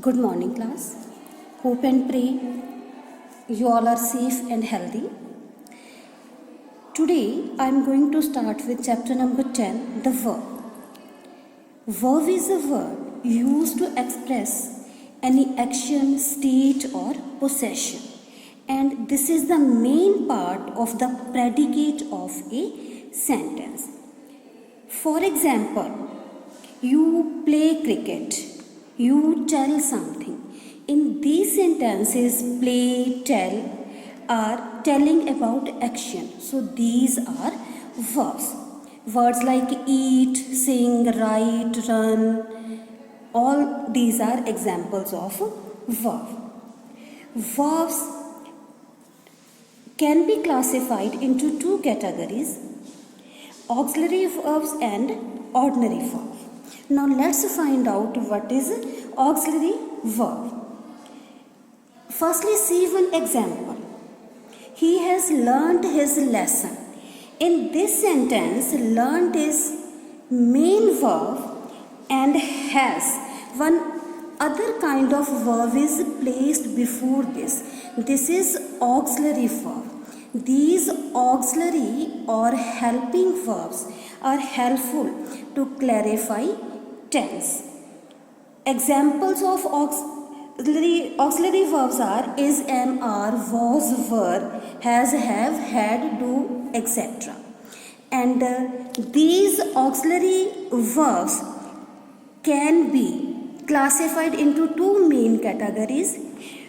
Good morning, class. Hope and pray you all are safe and healthy. Today I am going to start with chapter number 10, the verb. Verb is a word used to express any action, state, or possession, and this is the main part of the predicate of a sentence. For example, you play cricket. You tell something. In these sentences, play, tell are telling about action. So these are verbs. Words like eat, sing, write, run, all these are examples of verb. Verbs can be classified into two categories: auxiliary verbs and ordinary verbs. Now let's find out what is auxiliary verb. Firstly, see one example. He has learnt his lesson. In this sentence, learnt is main verb and has one other kind of verb is placed before this. This is auxiliary verb. These auxiliary or helping verbs are helpful to clarify tense. Examples of auxiliary verbs are is, am, are, was, were, has, have, had, do, etc. And these auxiliary verbs can be classified into two main categories.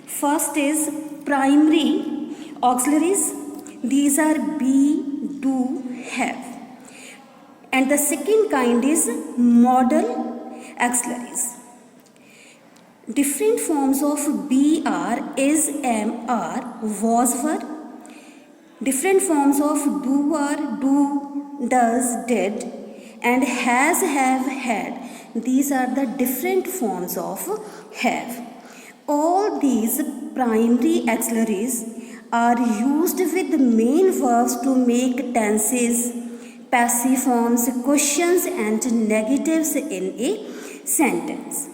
First is primary auxiliaries. These are be, do, have. And the second kind is modal auxiliaries. Different forms of be, are, is, am, are, was, were. Different forms of do, are, do, does, did, and has, have, had. These are the different forms of have. All these primary auxiliaries are used with main verbs to make tenses, passive forms, questions, and negatives in a sentence.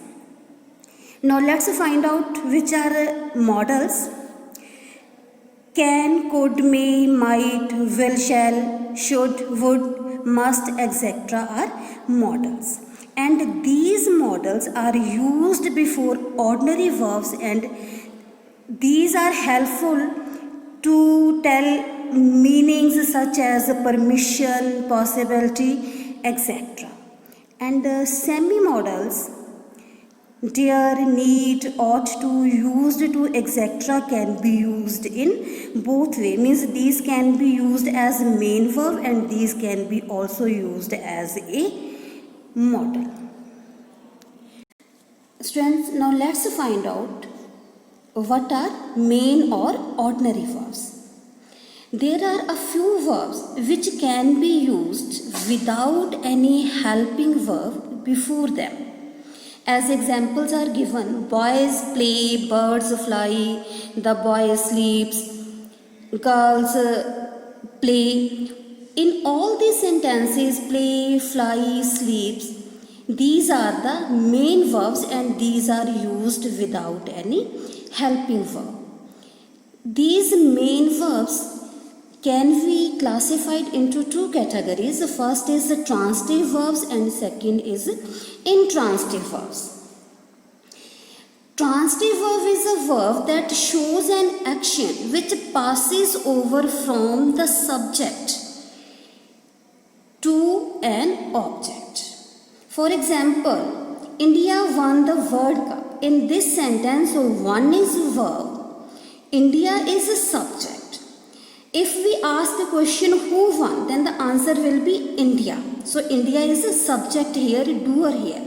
Now let's find out which are modals. Can, could, may, might, will, shall, should, would, must, etc. are modals. And these modals are used before ordinary verbs, and these are helpful to tell meanings such as permission, possibility, etc. And semi-modals, dare, need, ought to, used to, etc. can be used in both ways. Means these can be used as main verb and these can be also used as a modal. Students, now let's find out what are main or ordinary verbs. There are a few verbs which can be used without any helping verb before them. As examples are given: boys play, birds fly, the boy sleeps, girls play. In all these sentences, play, fly, sleeps, these are the main verbs and these are used without any helping verb. These main verbs can be classified into two categories. The first is the transitive verbs and second is intransitive verbs. Transitive verb is a verb that shows an action which passes over from the subject to an object. For example, India won the World Cup. In this sentence, one is verb, India is a subject. If we ask the question who won, then the answer will be India. So India is a subject here, doer here.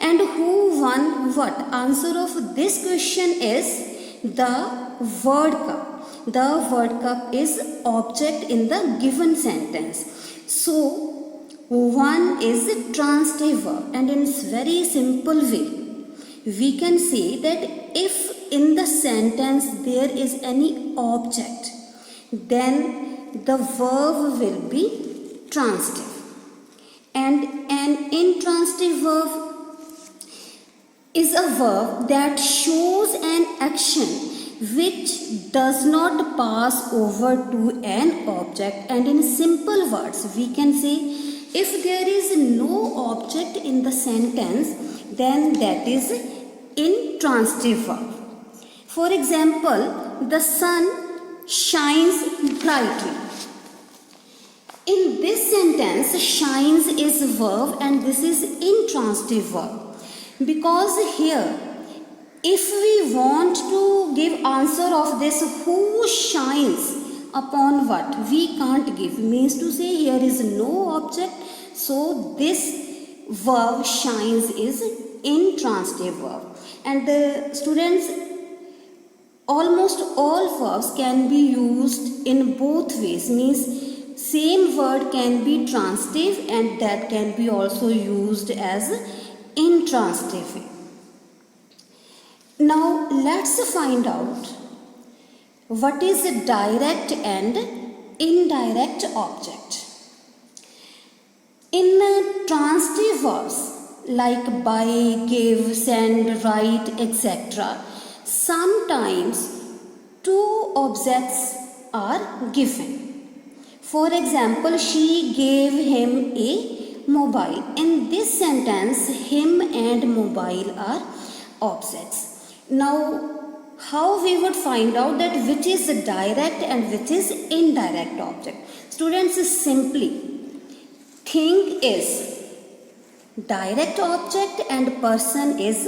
And who won what? Answer of this question is the World Cup. The World Cup is object in the given sentence. So one is a transitive verb, and in very simple way we can say that if in the sentence there is any object, then the verb will be transitive. And an intransitive verb is a verb that shows an action which does not pass over to an object. And in simple words, we can say if there is no object in the sentence, then that is intransitive verb. For example, the sun shines brightly. In this sentence, shines is verb and this is intransitive verb. Because here, if we want to give answer of this, who shines upon what, we can't give. Means to say here is no object, so this verb shines is intransitive verb. And the students, almost all verbs can be used in both ways. Means same word can be transitive and that can be also used as intransitive. Now let's find out what is a direct and indirect object. In transitive verbs like buy, give, send, write, etc., sometimes two objects are given. For example, she gave him a mobile. In this sentence, him and mobile are objects. Now, how we would find out that which is a direct and which is indirect object? Students, simply thing is direct object and person is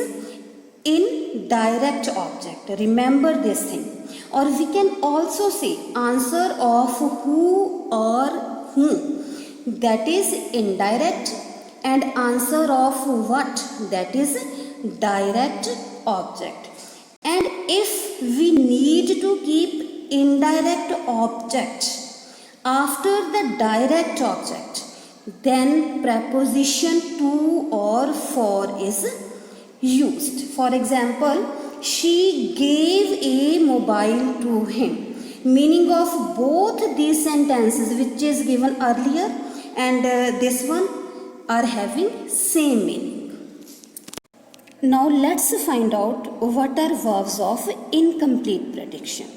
indirect object. Remember this thing. Or we can also say answer of who or whom, that is indirect, and answer of what, that is direct object. And if we need to keep indirect object after the direct object, then preposition to or for is used. For example, she gave a mobile to him. Meaning of both these sentences which is given earlier and this one are having same meaning. Now let's find out what are verbs of incomplete prediction.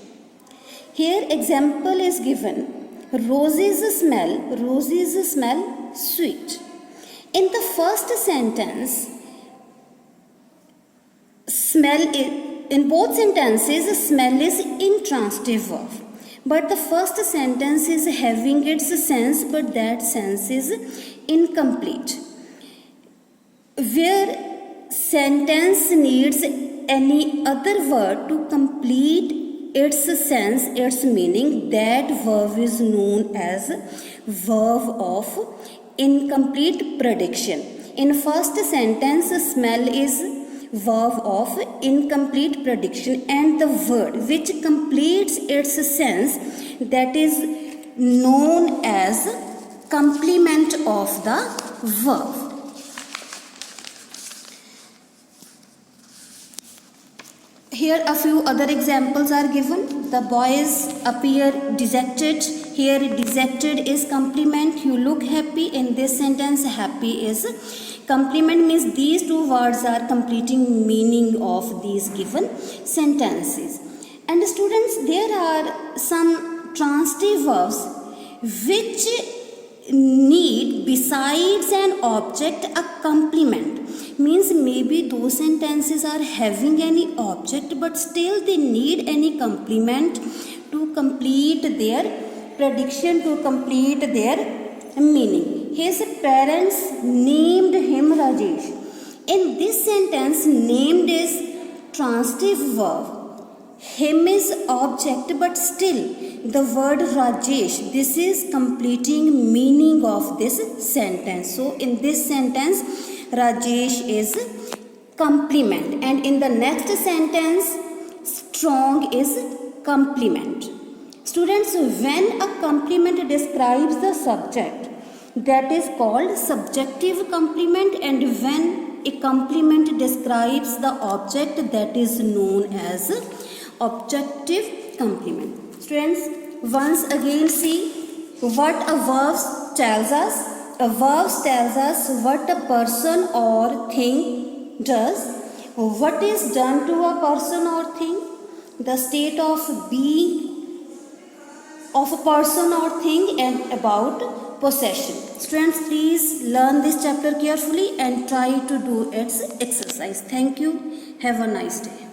Here example is given. Roses smell sweet. In the first sentence, in both sentences, smell is intransitive verb. But the first sentence is having its sense, but that sense is incomplete. Where sentence needs any other word to complete its sense, its meaning, that verb is known as verb of incomplete prediction. In first sentence, smell is verb of incomplete prediction, and the word which completes its sense, that is known as complement of the verb. Here a few other examples are given. The boys appear dejected. Here dejected is complement. You look happy. In this sentence, happy is complement. Means these two words are completing meaning of these given sentences. And students, there are some transitive verbs which need besides an object a complement. Means maybe those sentences are having any object but still they need any complement to complete their prediction, to complete their meaning. His parents named him Rajesh. In this sentence, named is transitive verb. Him is object, but still the word Rajesh, this is completing meaning of this sentence. So in this sentence, Rajesh is complement, and in the next sentence, strong is complement. Students, when a complement describes the subject, that is called subjective complement, and when a complement describes the object, that is known as objective complement. Students, once again see what a verb tells us. A verb tells us what a person or thing does. What is done to a person or thing? The state of being of a person or thing, and about possession. Students, please learn this chapter carefully and try to do its exercise. Thank you. Have a nice day.